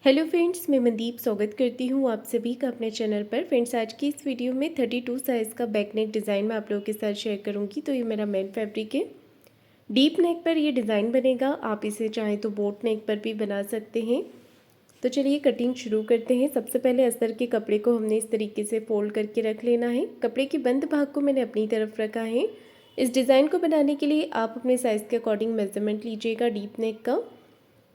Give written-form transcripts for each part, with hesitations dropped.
Hello friends, मैं मनदीप स्वागत करती हूँ आप सभी का अपने चैनल पर। फ्रेंड्स, आज की इस वीडियो में 32 साइज़ का बैक नेक डिज़ाइन मैं आप लोगों के साथ शेयर करूँगी। तो ये मेरा मेन फैब्रिक है। डीप नेक पर ये डिज़ाइन बनेगा। आप इसे चाहें तो बोट नेक पर भी बना सकते हैं। तो चलिए कटिंग शुरू करते हैं। सबसे पहले अस्तर के कपड़े को हमने इस तरीके से फोल्ड करके रख लेना है। कपड़े के बंद भाग को मैंने अपनी तरफ रखा है। इस डिज़ाइन को बनाने के लिए आप अपने साइज़ के अकॉर्डिंग मेजरमेंट लीजिएगा डीप नेक का।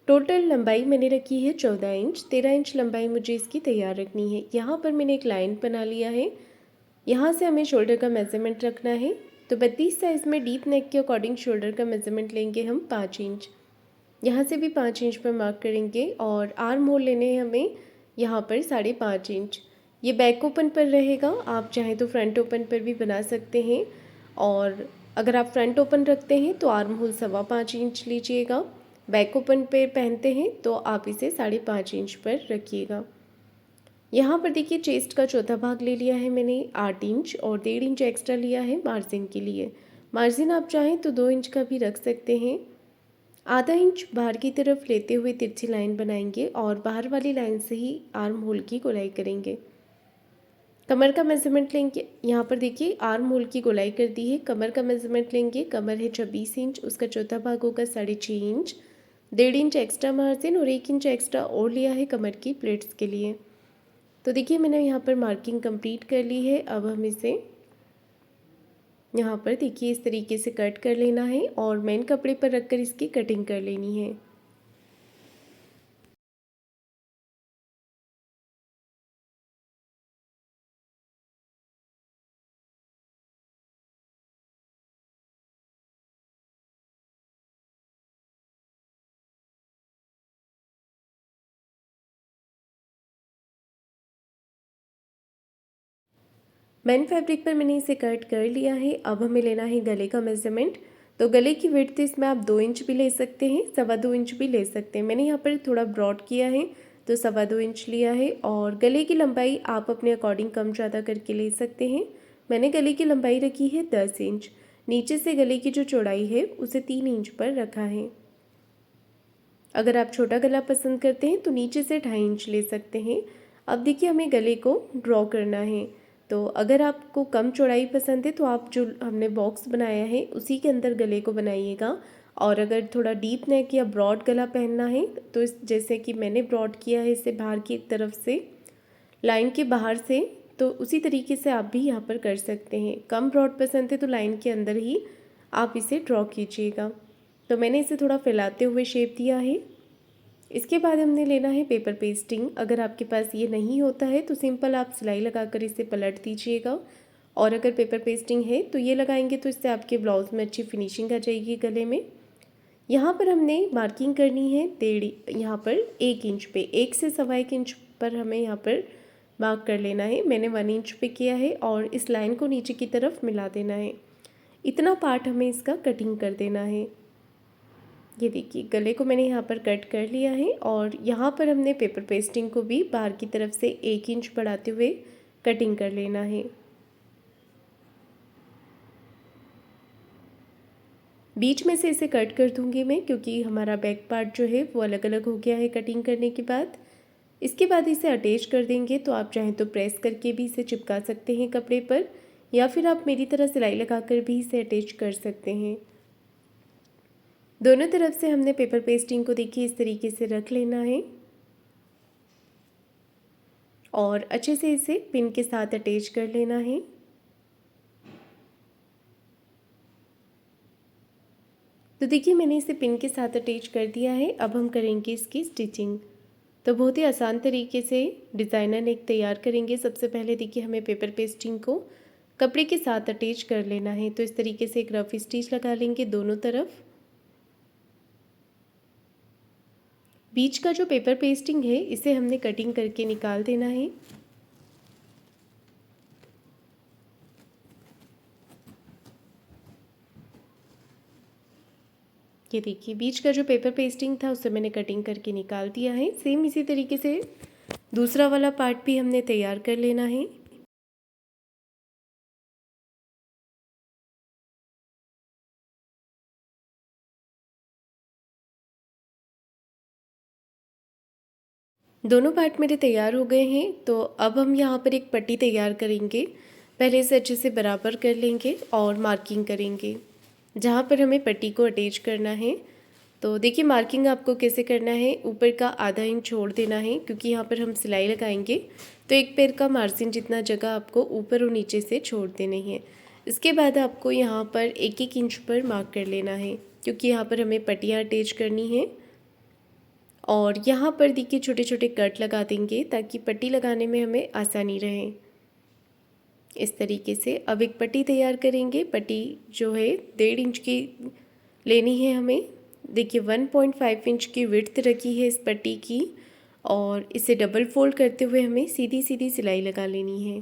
टोटल लंबाई मैंने रखी है 14 इंच। 13 इंच लंबाई मुझे इसकी तैयार रखनी है। यहाँ पर मैंने एक लाइन बना लिया है। यहाँ से हमें शोल्डर का मेज़रमेंट रखना है। तो 32 साइज़ में डीप नेक के अकॉर्डिंग शोल्डर का मेज़रमेंट लेंगे हम 5 इंच। यहाँ से भी 5 इंच पर मार्क करेंगे और आर्म होल लेने हैं हमें यहाँ पर 5.5 इंच। ये बैक ओपन पर रहेगा। आप चाहें तो फ्रंट ओपन पर भी बना सकते हैं। और अगर आप फ्रंट ओपन रखते हैं तो आर्म होल 5.25 इंच लीजिएगा। बैक ओपन पे पहनते हैं तो आप इसे 5.5 इंच पर रखिएगा। यहाँ पर देखिए चेस्ट का चौथा भाग ले लिया है मैंने 8 इंच और 1.5 इंच एक्स्ट्रा लिया है मार्जिन के लिए। मार्जिन आप चाहें तो 2 इंच का भी रख सकते हैं। आधा इंच बाहर की तरफ लेते हुए तिरछी लाइन बनाएंगे और बाहर वाली लाइन से ही आर्म होल की गोलाई करेंगे। कमर का मेज़रमेंट लेंगे। यहाँ पर देखिए आर्म होल की गोलाई कर दी है। कमर का मेज़रमेंट लेंगे। कमर है 26 इंच, उसका चौथा भाग होगा 6.5 इंच। 1.5 इंच एक्स्ट्रा मार्जिन और 1 इंच एक्स्ट्रा और लिया है कमर की प्लेट्स के लिए। तो देखिए मैंने यहाँ पर मार्किंग कंप्लीट कर ली है। अब हम इसे यहाँ पर देखिए इस तरीके से कट कर लेना है और मेन कपड़े पर रखकर इसकी कटिंग कर लेनी है। मेन फैब्रिक पर मैंने इसे कट कर लिया है। अब हमें लेना है गले का मेज़रमेंट। तो गले की विड्थ इसमें आप 2 इंच भी ले सकते हैं, 2.25 इंच भी ले सकते हैं। मैंने यहाँ पर थोड़ा ब्रॉड किया है तो 2.25 इंच लिया है। और गले की लंबाई आप अपने अकॉर्डिंग कम ज़्यादा करके ले सकते हैं। मैंने गले की लंबाई रखी है 10 इंच। नीचे से गले की जो चौड़ाई है उसे 3 इंच पर रखा है। अगर आप छोटा गला पसंद करते हैं तो नीचे से 2.5 इंच ले सकते हैं। अब देखिए हमें गले को ड्रॉ करना है। तो अगर आपको कम चौड़ाई पसंद है तो आप जो हमने बॉक्स बनाया है उसी के अंदर गले को बनाइएगा। और अगर थोड़ा डीप नेक या ब्रॉड गला पहनना है तो इस जैसे कि मैंने ब्रॉड किया है इसे बाहर की तरफ से लाइन के बाहर से, तो उसी तरीके से आप भी यहाँ पर कर सकते हैं। कम ब्रॉड पसंद है तो लाइन के अंदर ही आप इसे ड्रॉ कीजिएगा। तो मैंने इसे थोड़ा फैलाते हुए शेप दिया है। इसके बाद हमने लेना है पेपर पेस्टिंग। अगर आपके पास ये नहीं होता है तो सिंपल आप सिलाई लगाकर इसे पलट दीजिएगा। और अगर पेपर पेस्टिंग है तो ये लगाएंगे तो इससे आपके ब्लाउज़ में अच्छी फिनिशिंग आ जाएगी गले में। यहाँ पर हमने मार्किंग करनी है 1.5 यहाँ पर 1 इंच पे, 1 से 1.25 इंच पर हमें यहाँ पर मार्क कर लेना है। मैंने 1 इंच पे किया है और इस लाइन को नीचे की तरफ मिला देना है। इतना पार्ट हमें इसका कटिंग कर देना है। ये देखिए गले को मैंने यहाँ पर कट कर लिया है और यहाँ पर हमने पेपर पेस्टिंग को भी बाहर की तरफ से 1 इंच बढ़ाते हुए कटिंग कर लेना है। बीच में से इसे कट कर दूंगी मैं क्योंकि हमारा बैक पार्ट जो है वो अलग अलग हो गया है कटिंग करने के बाद। इसके बाद इसे अटैच कर देंगे। तो आप चाहें तो प्रेस करके भी इसे चिपका सकते हैं कपड़े पर, या फिर आप मेरी तरह सिलाई लगाकर भी इसे अटैच कर सकते हैं। दोनों तरफ से हमने पेपर पेस्टिंग को देखिए इस तरीके से रख लेना है और अच्छे से इसे पिन के साथ अटैच कर लेना है। तो देखिए मैंने इसे पिन के साथ अटैच कर दिया है। अब हम करेंगे इसकी स्टिचिंग। तो बहुत ही आसान तरीके से डिज़ाइनर नेक तैयार करेंगे। सबसे पहले देखिए हमें पेपर पेस्टिंग को कपड़े के साथ अटैच कर लेना है। तो इस तरीके से एक रफ स्टिच लगा लेंगे दोनों तरफ। बीच का जो पेपर पेस्टिंग है इसे हमने कटिंग करके निकाल देना है। ये देखिए बीच का जो पेपर पेस्टिंग था उसे मैंने कटिंग करके निकाल दिया है। सेम इसी तरीके से दूसरा वाला पार्ट भी हमने तैयार कर लेना है। दोनों पार्ट मेरे तैयार हो गए हैं। तो अब हम यहाँ पर एक पट्टी तैयार करेंगे। पहले इसे अच्छे से बराबर कर लेंगे और मार्किंग करेंगे जहाँ पर हमें पट्टी को अटैच करना है। तो देखिए मार्किंग आपको कैसे करना है, ऊपर का आधा इंच छोड़ देना है क्योंकि यहाँ पर हम सिलाई लगाएंगे। तो एक पैर का मार्जिन जितना जगह आपको ऊपर और नीचे से छोड़ देनी है। इसके बाद आपको यहाँ पर 1-1 इंच पर मार्क कर लेना है क्योंकि यहाँ पर हमें पट्टियाँ अटैच करनी है। और यहाँ पर देखिए छोटे छोटे कट लगा देंगे ताकि पट्टी लगाने में हमें आसानी रहे। इस तरीके से अब एक पट्टी तैयार करेंगे। पट्टी जो है 1.5 इंच की लेनी है हमें। देखिए 1.5 इंच की विड्थ रखी है इस पट्टी की और इसे डबल फोल्ड करते हुए हमें सीधी सीधी सिलाई लगा लेनी है।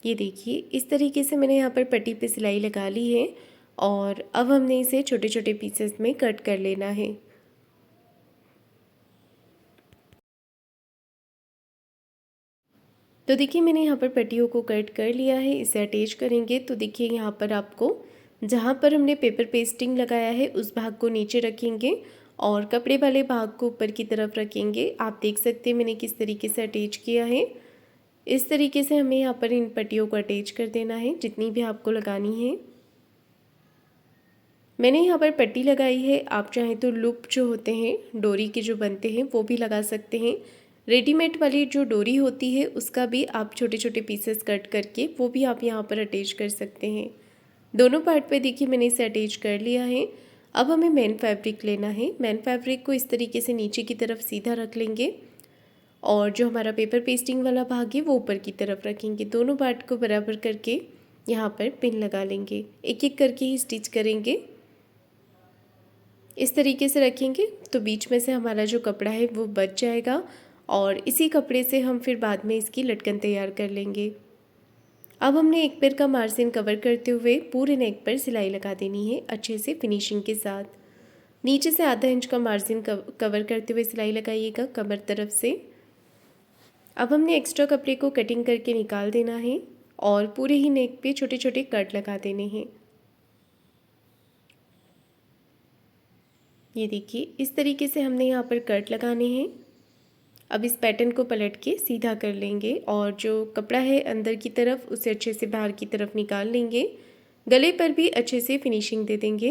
ये देखिए इस तरीके से मैंने यहाँ पर पट्टी पे सिलाई लगा ली है और अब हमने इसे छोटे छोटे पीसेस में कट कर लेना है। तो देखिए मैंने यहाँ पर पट्टियों को कट कर लिया है। इसे अटैच करेंगे तो देखिए यहाँ पर आपको जहाँ पर हमने पेपर पेस्टिंग लगाया है उस भाग को नीचे रखेंगे और कपड़े वाले भाग को ऊपर की तरफ रखेंगे। आप देख सकते हैं मैंने किस तरीके से अटैच किया है। इस तरीके से हमें यहाँ पर इन पट्टियों को अटैच कर देना है जितनी भी आपको लगानी है। मैंने यहाँ पर पट्टी लगाई है। आप चाहें तो लूप जो होते हैं डोरी के जो बनते हैं वो भी लगा सकते हैं। रेडीमेड वाली जो डोरी होती है उसका भी आप छोटे छोटे पीसेस कट करके वो भी आप यहाँ पर अटैच कर सकते हैं। दोनों पार्ट पे देखिए मैंने इसे अटैच कर लिया है। अब हमें मेन फैब्रिक लेना है। मेन फैब्रिक को इस तरीके से नीचे की तरफ सीधा रख लेंगे और जो हमारा पेपर पेस्टिंग वाला भाग है वो ऊपर की तरफ रखेंगे। दोनों पार्ट को बराबर करके यहाँ पर पिन लगा लेंगे। एक एक करके ही स्टिच करेंगे। इस तरीके से रखेंगे तो बीच में से हमारा जो कपड़ा है वो बच जाएगा और इसी कपड़े से हम फिर बाद में इसकी लटकन तैयार कर लेंगे। अब हमने एक पैर का मार्जिन कवर करते हुए पूरे नेक पर सिलाई लगा देनी है अच्छे से फिनिशिंग के साथ। नीचे से आधा इंच का मार्जिन कवर करते हुए सिलाई लगाइएगा कमर तरफ से। अब हमने एक्स्ट्रा कपड़े को कटिंग करके निकाल देना है और पूरे ही नेक पे छोटे छोटे कट लगा देने हैं। ये देखिए इस तरीके से हमने यहाँ पर कट लगाने हैं। अब इस पैटर्न को पलट के सीधा कर लेंगे और जो कपड़ा है अंदर की तरफ उसे अच्छे से बाहर की तरफ निकाल लेंगे। गले पर भी अच्छे से फिनिशिंग दे देंगे।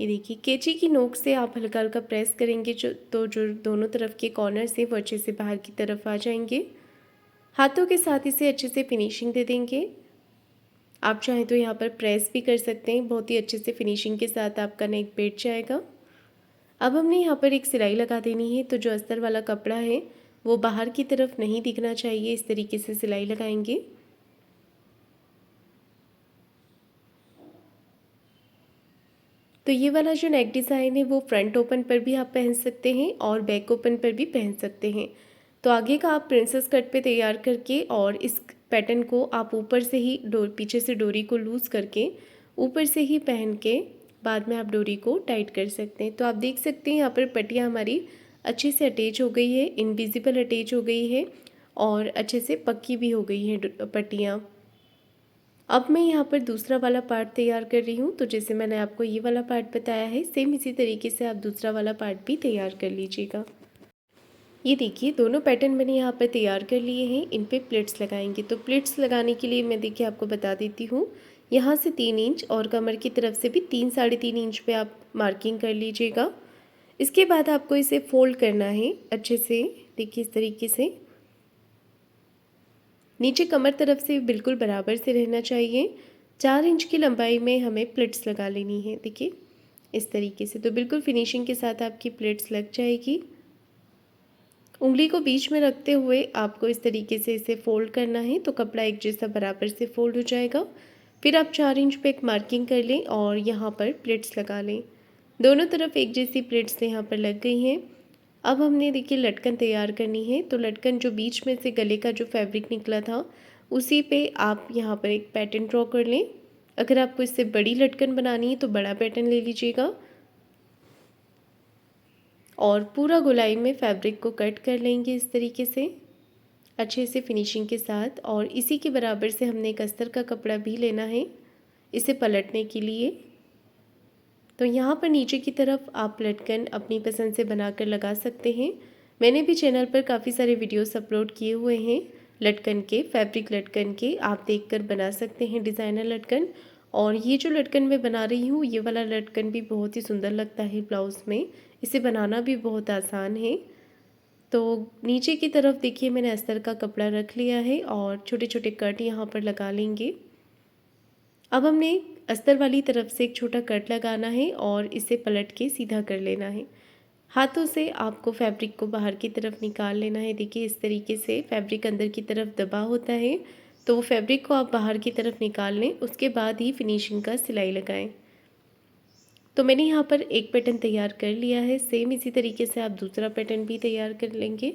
ये देखिए कैंची की नोक से आप हल्का हल्का प्रेस करेंगे जो दोनों तरफ के कॉर्नर से वो अच्छे से बाहर की तरफ आ जाएंगे। हाथों के साथ इसे अच्छे से फिनिशिंग दे देंगे। आप चाहें तो यहाँ पर प्रेस भी कर सकते हैं। बहुत ही अच्छे से फिनिशिंग के साथ आपका नेक बैठ जाएगा। अब हमने यहाँ पर एक सिलाई लगा देनी है। तो जो अस्तर वाला कपड़ा है वो बाहर की तरफ नहीं दिखना चाहिए। इस तरीके से सिलाई लगाएंगे। तो ये वाला जो नेक डिज़ाइन है वो फ्रंट ओपन पर भी आप पहन सकते हैं और बैक ओपन पर भी पहन सकते हैं। तो आगे का आप प्रिंसेस कट पे तैयार करके और इस पैटर्न को आप ऊपर से ही पीछे से डोरी को लूज़ करके ऊपर से ही पहन के बाद में आप डोरी को टाइट कर सकते हैं। तो आप देख सकते हैं यहाँ पर पट्टियाँ हमारी अच्छे से अटैच हो गई है, इनविजिबल अटैच हो गई है और अच्छे से पक्की भी हो गई है पट्टियाँ। अब मैं यहाँ पर दूसरा वाला पार्ट तैयार कर रही हूँ। तो जैसे मैंने आपको ये वाला पार्ट बताया है सेम इसी तरीके से आप दूसरा वाला पार्ट भी तैयार कर लीजिएगा। ये देखिए दोनों पैटर्न मैंने यहाँ पर तैयार कर लिए हैं। इन पे प्लेट्स लगाएंगे। तो प्लेट्स लगाने के लिए मैं देखिए आपको बता देती हूँ। यहाँ से 3 इंच और कमर की तरफ से भी 3-3.5 इंच पे आप मार्किंग कर लीजिएगा। इसके बाद आपको इसे फोल्ड करना है अच्छे से। देखिए इस तरीके से नीचे कमर तरफ से बिल्कुल बराबर से रहना चाहिए। 4 इंच की लंबाई में हमें प्लेट्स लगा लेनी है। देखिए इस तरीके से तो बिल्कुल फिनिशिंग के साथ आपकी प्लेट्स लग जाएगी। उंगली को बीच में रखते हुए आपको इस तरीके से इसे फोल्ड करना है तो कपड़ा एक जैसा बराबर से फोल्ड हो जाएगा। फिर आप 4 इंच पे एक मार्किंग कर लें और यहाँ पर प्लेट्स लगा लें। दोनों तरफ एक जैसी प्लेट्स यहाँ पर लग गई हैं। अब हमने देखिए लटकन तैयार करनी है। तो लटकन जो बीच में से गले का जो फैब्रिक निकला था उसी पे आप यहाँ पर एक पैटर्न ड्रॉ कर लें। अगर आपको इससे बड़ी लटकन बनानी है तो बड़ा पैटर्न ले लीजिएगा और पूरा गोलाई में फैब्रिक को कट कर लेंगे इस तरीके से अच्छे से फिनिशिंग के साथ। और इसी के बराबर से हमने एक अस्तर का कपड़ा भी लेना है इसे पलटने के लिए। तो यहाँ पर नीचे की तरफ आप लटकन अपनी पसंद से बनाकर लगा सकते हैं। मैंने भी चैनल पर काफ़ी सारे वीडियोस अपलोड किए हुए हैं लटकन के, फैब्रिक लटकन के, आप देखकर बना सकते हैं डिज़ाइनर लटकन। और ये जो लटकन मैं बना रही हूँ, ये वाला लटकन भी बहुत ही सुंदर लगता है ब्लाउज़ में, इसे बनाना भी बहुत आसान है। तो नीचे की तरफ देखिए मैंने अस्तर का कपड़ा रख लिया है और छोटे छोटे कट यहाँ पर लगा लेंगे। अब हमने अस्तर वाली तरफ से एक छोटा कट लगाना है और इसे पलट के सीधा कर लेना है। हाथों से आपको फैब्रिक को बाहर की तरफ निकाल लेना है। देखिए इस तरीके से फैब्रिक अंदर की तरफ दबा होता है, तो वो फैब्रिक को आप बाहर की तरफ निकाल लें, उसके बाद ही फिनिशिंग का सिलाई लगाएं। तो मैंने यहाँ पर एक पैटर्न तैयार कर लिया है। सेम इसी तरीके से आप दूसरा पैटर्न भी तैयार कर लेंगे।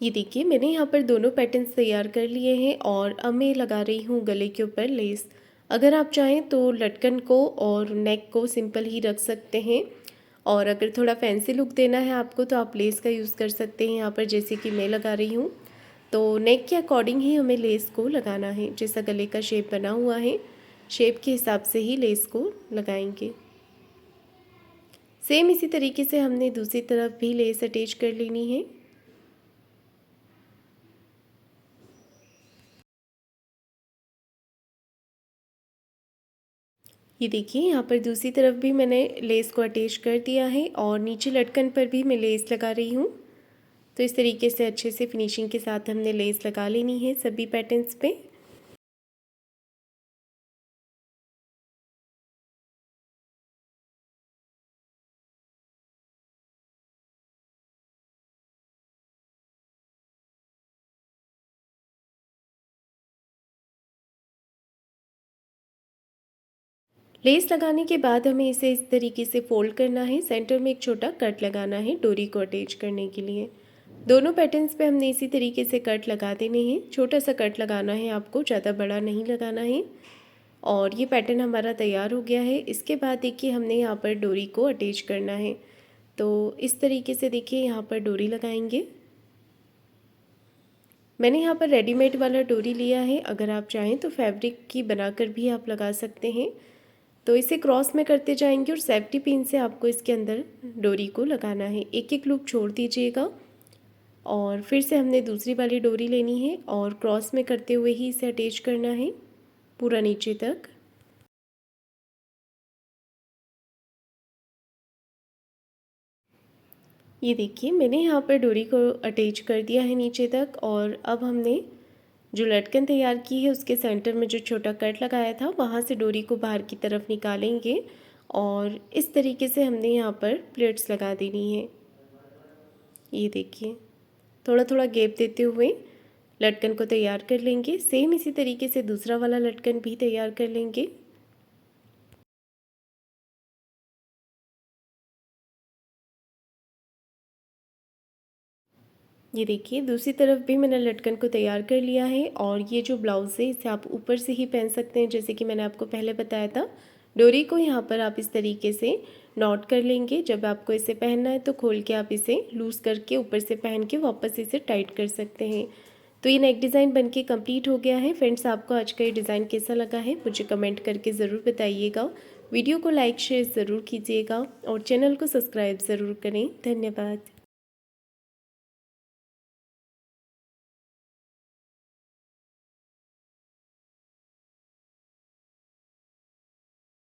ये देखिए मैंने यहाँ पर दोनों पैटर्न्स तैयार कर लिए हैं और अब मैं लगा रही हूँ गले के ऊपर लेस। अगर आप चाहें तो लटकन को और नेक को सिंपल ही रख सकते हैं, और अगर थोड़ा फैंसी लुक देना है आपको तो आप लेस का यूज़ कर सकते हैं यहाँ पर, जैसे कि मैं लगा रही हूँ। तो नेक के अकॉर्डिंग ही हमें लेस को लगाना है, जैसा गले का शेप बना हुआ है शेप के हिसाब से ही लेस को लगाएंगे। सेम इसी तरीके से हमने दूसरी तरफ भी लेस अटैच कर लेनी है। ये देखिए यहाँ पर दूसरी तरफ भी मैंने लेस को अटैच कर दिया है और नीचे लटकन पर भी मैं लेस लगा रही हूँ। तो इस तरीके से अच्छे से फिनिशिंग के साथ हमने लेस लगा लेनी है सभी पैटर्न्स पे। लेस लगाने के बाद हमें इसे इस तरीके से फोल्ड करना है, सेंटर में एक छोटा कट लगाना है डोरी को अटैच करने के लिए। दोनों पैटर्न्स पे हमने इसी तरीके से कट लगा देने हैं। छोटा सा कट लगाना है आपको, ज़्यादा बड़ा नहीं लगाना है। और ये पैटर्न हमारा तैयार हो गया है। इसके बाद देखिए हमने यहाँ पर डोरी को अटैच करना है। तो इस तरीके से देखिए यहाँ पर डोरी लगाएंगे। मैंने यहाँ पर रेडीमेड वाला डोरी लिया है, अगर आप चाहें तो फैब्रिक की बनाकर भी आप लगा सकते हैं। तो इसे क्रॉस में करते जाएंगे और सेफ्टी पिन से आपको इसके अंदर डोरी को लगाना है। एक एक लूप छोड़ दीजिएगा और फिर से हमने दूसरी वाली डोरी लेनी है और क्रॉस में करते हुए ही इसे अटैच करना है पूरा नीचे तक। ये देखिए मैंने यहाँ पर डोरी को अटैच कर दिया है नीचे तक, और अब हमने जो लटकन तैयार की है उसके सेंटर में जो छोटा कट लगाया था वहाँ से डोरी को बाहर की तरफ निकालेंगे और इस तरीके से हमने यहाँ पर प्लेट्स लगा देनी है। ये देखिए थोड़ा थोड़ा गैप देते हुए लटकन को तैयार कर लेंगे। सेम इसी तरीके से दूसरा वाला लटकन भी तैयार कर लेंगे। ये देखिए दूसरी तरफ भी मैंने लटकन को तैयार कर लिया है और ये जो ब्लाउज़ है इसे आप ऊपर से ही पहन सकते हैं, जैसे कि मैंने आपको पहले बताया था। डोरी को यहाँ पर आप इस तरीके से नॉट कर लेंगे। जब आपको इसे पहनना है तो खोल के आप इसे लूज़ करके ऊपर से पहन के वापस इसे टाइट कर सकते हैं। तो ये नेक डिज़ाइन बनके कंप्लीट हो गया है। फ्रेंड्स आपको आज का ये डिज़ाइन कैसा लगा है मुझे कमेंट करके ज़रूर बताइएगा। वीडियो को लाइक शेयर ज़रूर कीजिएगा और चैनल को सब्सक्राइब ज़रूर करें। धन्यवाद।